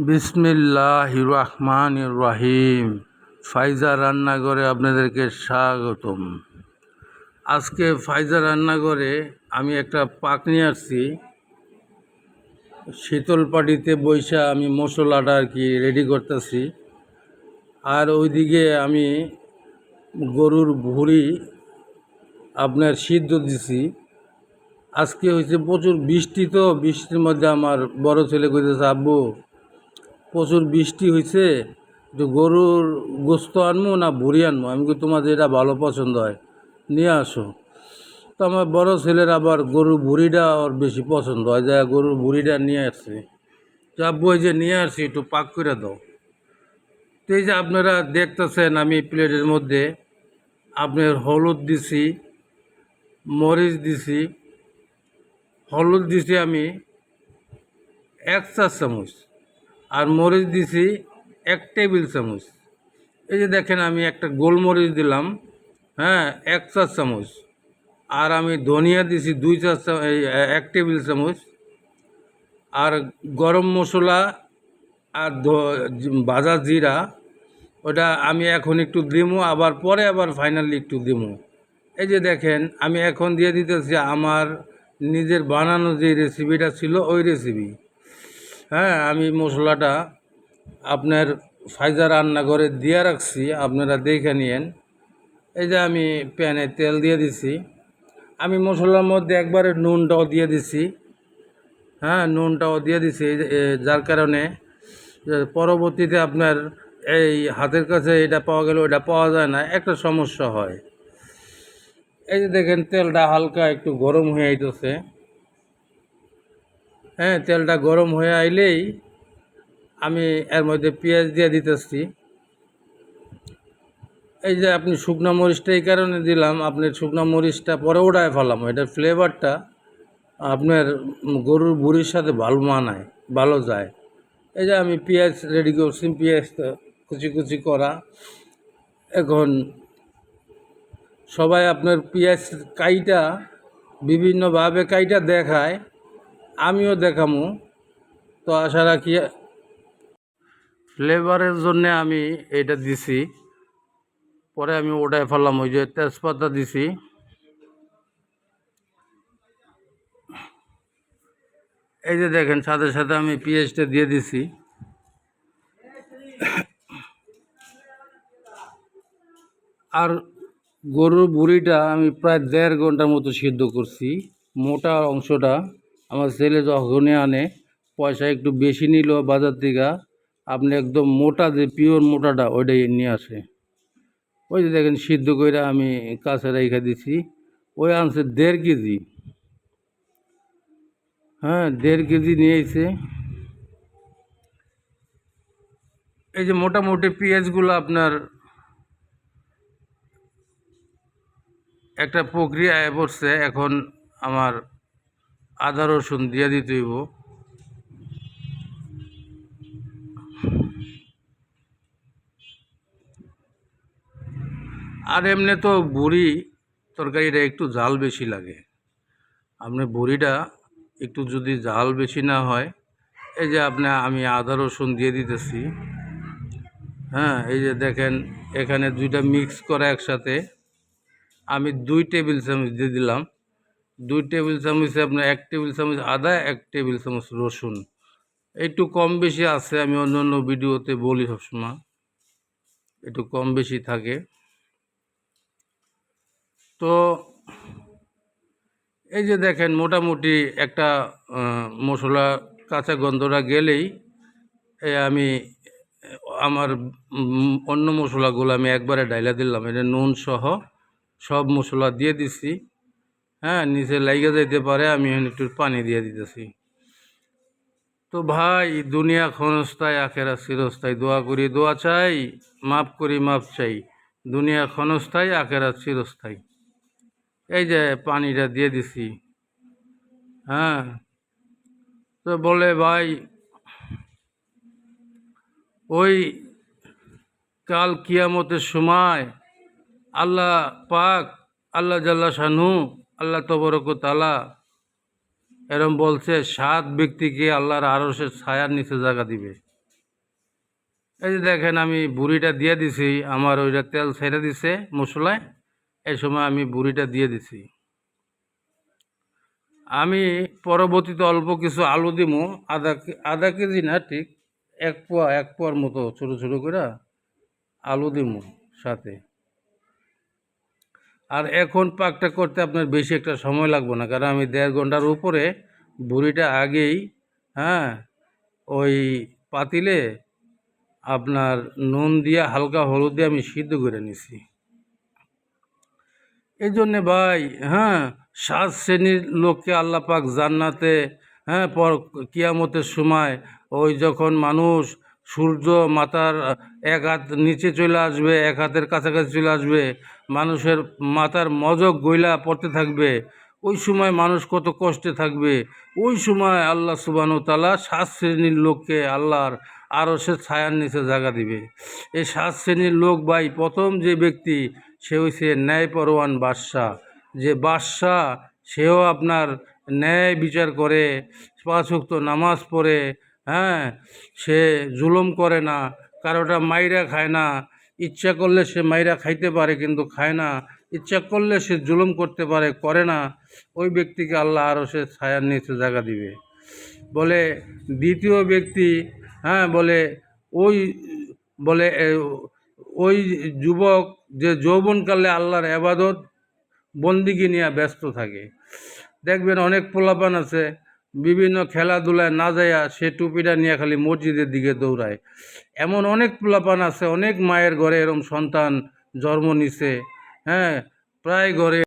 বিসমিল্লাহির রহমানির রহিম। ফাইজা রান্নাঘরে আপনাদেরকে স্বাগতম। আজকে ফাইজা রান্নাঘরে আমি একটা পাক নিয়ে আসছি। শীতল পাটিতে বৈশা আমি মশলাটা আর কি রেডি করতেছি। আর ওইদিকে আমি গরুর ভুঁড়ি আপনার সিদ্ধ দিছি। আজকে হয়েছে প্রচুর বৃষ্টি, তো বৃষ্টির মধ্যে আমার বড় ছেলে কইতেছে, আব্বু প্রচুর বৃষ্টি হয়েছে, তো গরুর গোস্ত আনবো না ভুঁড়ি আনবো? আমি কি তোমার যেটা ভালো পছন্দ হয় নিয়ে আসো। তো আমার বড় ছেলের আবার গরুর ভুঁড়িটা ওর বেশি পছন্দ হয়, যা গরুর ভুঁড়িটা নিয়ে আসছে। তো আব্বু এই যে নিয়ে আসছি, একটু পাক করে দাও। তো এই যে আপনারা দেখতেছেন আমি প্লেটের মধ্যে আপনার হলুদ দিছি, মরিচ দিছি। হলুদ দিছি আমি 1 চা চামচ, আর মরিচ দিছি 1 টেবিল চামচ। এই যে দেখেন আমি একটা গোলমরিচ দিলাম, হ্যাঁ, 1 চা চামচ। আর আমি ধনিয়া দিছি 1 টেবিল চামচ। আর গরম মশলা আর ভাজা জিরা, ওটা আমি এখন একটু দিমু, আবার পরে আবার ফাইনালি একটু দিমু। এই যে দেখেন আমি এখন দিয়ে দিতেছি আমার নিজের বানানো যে রেসিপিটা ছিল ওই রেসিপি। হ্যাঁ, আমি মশলাটা আপনার ফাইজা রান্নাঘরে দিয়ে রাখছি, আপনারা দেখে নিয়েন। এই যে আমি প্যানে তেল দিয়ে দিছি, আমি মশলার মধ্যে একবারে নুনটাও দিয়ে দিছি। হ্যাঁ, নুনটাও দিয়ে দিছি, যার কারণে পরবর্তীতে আপনার এই হাতের কাছে এটা পাওয়া গেলে ওটা পাওয়া যায় না, একটা সমস্যা হয়। এই যে দেখেন তেলটা হালকা একটু গরম হয়ে আইতেছে। হ্যাঁ, তেলটা গরম হয়ে আইলেই আমি এর মধ্যে পেঁয়াজ দিয়ে দিতেছি। এই যে আপনি শুকনো মরিচটা এই কারণে দিলাম, আপনি শুকনো মরিচটা পরে ওঠায় ফেলাম, এটার ফ্লেভারটা আপনার গরুর ভুঁড়ির সাথে ভালো মানায়, ভালো যায়। এই যে আমি পেঁয়াজ রেডি করছি, পেঁয়াজটা কুচি কুচি করা। এখন সবাই আপনার পেঁয়াজ কাইটা বিভিন্নভাবে কাইটা দেখায়, আমিও দেখামু। তো আশা রাখি ফ্লেভারের জন্যে আমি এটা দিছি, পরে আমি ওটায় ফেললাম। ওই যে তেজপাতা দিছি, এই যে দেখেন সাথে সাথে আমি পেঁয়াজটা দিয়ে দিছি। আর গরুর ভুঁড়িটা আমি প্রায় 1.5 ঘন্টার মতো সিদ্ধ করছি। মোটা অংশটা আমার ছেলে যখনই আনে, পয়সা একটু বেশি নিল বাজার থেকে, আপনি একদম মোটা যে পিওর মোটাটা ওইটাই নিয়ে আসে। ওই যে দেখেন সিদ্ধ করে আমি কাছে রেখে দিছি। ওই আনছে 1.5 কেজি। হ্যাঁ, 1.5 কেজি নিয়ে এসে। এই যে মোটামুটি পেঁয়াজগুলো আপনার একটা প্রক্রিয়ায় পড়ছে। এখন আমার আদা রসুন দিয়ে দিতে হইব। আর এমনি তো ভুঁড়ি তরকারিটা একটু ঝাল বেশি লাগে। আপনি ভুঁড়িটা একটু যদি ঝাল বেশি না হয়, এই যে আমি আদা রসুন দিয়ে দিতেছি। হ্যাঁ, এই যে দেখেন এখানে দুইটা মিক্স করা একসাথে আমি 2 টেবিল চামচ দিয়ে দিলাম। 2 টেবিল চামচে আপনার 1 টেবিল চামচ আদা, 1 টেবিল চামচ রসুন। একটু কম বেশি আছে, আমি অন্য অন্য ভিডিওতে বলি সবসময় একটু কম বেশি থাকে। তো এই যে দেখেন মোটামুটি একটা মশলা কাঁচা গন্ধটা গেলেই আমি আমার অন্য মশলাগুলো আমি একবারে ডাইলা দিলাম। এটা নুন সহ সব মশলা দিয়ে দিছি। হ্যাঁ, নিচে লাইগা যাইতে পারে, আমি একটু পানি দিয়ে দিতেছি। তো ভাই, দুনিয়া ক্ষণস্থায়ী আখেরাত চিরস্থায়ী। দোয়া করি দোয়া চাই, মাফ করি মাফ চাই। দুনিয়া ক্ষণস্থায়ী আখেরাত চিরস্থায়ী। এই যে পানিটা দিয়ে দিছি। হ্যাঁ, তো বলে ভাই ওই কাল কিয়ামতের সময় আল্লাহ পাক, আল্লাহ জাল্লা শানু, আল্লাহ তবরক তাআলা এরম বলছে 7 ব্যক্তিকে আল্লাহর আরশের ছায়ার নিচে জায়গা দিবে। এই যে দেখেন আমি বুড়িটা দিয়ে দিছি, আমার ওইটা তেল ছেড়ে দিছে মশলায়, এই সময় আমি বুড়িটা দিয়ে দিছি। আমি পরবর্তীতে অল্প কিছু আলু দিমু, আধা কেজি না, ঠিক এক পোয়ার মতো ছোট ছোট করে আলু দিমু সাথে। আর এখন পাকটা করতে আপনার বেশি একটা সময় লাগবে না, কারণ আমি 1.5 ঘন্টার উপরে বুড়িটা আগেই, হ্যাঁ, ওই পাতিলে আপনার নুন দিয়ে হালকা হলুদ দিয়ে আমি সিদ্ধ করে নিছি। এই জন্যে ভাই, হ্যাঁ, 7 শ্রেণীর লোককে আল্লাহ পাক জান্নাতে, হ্যাঁ, পর কিয়ামতের সময় ওই যখন মানুষ সূর্য মাথার এক হাত নিচে চলে আসবে, এক হাতের কাছাকাছি চলে আসবে, মানুষের মাথার মজক গইলা পড়তে থাকবে, ওই সময় মানুষ কত কষ্টে থাকবে, ওই সময় আল্লাহ সুবহানাহু ওয়া তাআলা 7 শ্রেণীর লোককে আল্লাহর আরশের ছায়ার নিচে জায়গা দিবে। এই 7 শ্রেণীর লোক ভাই, প্রথম যে ব্যক্তি, সে হইছে ন্যায়পরওয়ান বাদশাহ। যে বাদশাহ, সেও আপনার ন্যায় বিচার করে, 5 ওয়াক্ত নামাজ পড়ে, হ্যাঁ, সে জুলুম করে না, কারোটা মাইরা খায় না, ইচ্ছা করলে সে মাইরা খাইতে পারে কিন্তু খায় না, ইচ্ছা করলে সে জুলুম করতে পারে, করে না, ওই ব্যক্তিকে আল্লাহ আরও সে ছায়ার নিচে জায়গা দিবে। বলে দ্বিতীয় ব্যক্তি, হ্যাঁ, বলে ওই, বলে ওই যুবক যে যৌবনকালে আল্লাহর ইবাদত বন্দিগি নিয়ে ব্যস্ত থাকে। দেখবেন অনেক পোলাপান আছে, বিভিন্ন খেলাধুলায় না যাইয়া সে টুপিটা নিয়ে খালি মসজিদের দিকে দৌড়ায়। এমন অনেক পোলাপান আছে, অনেক মায়ের ঘরে এরম সন্তান জন্ম নিছে, হ্যাঁ, প্রায় ঘরে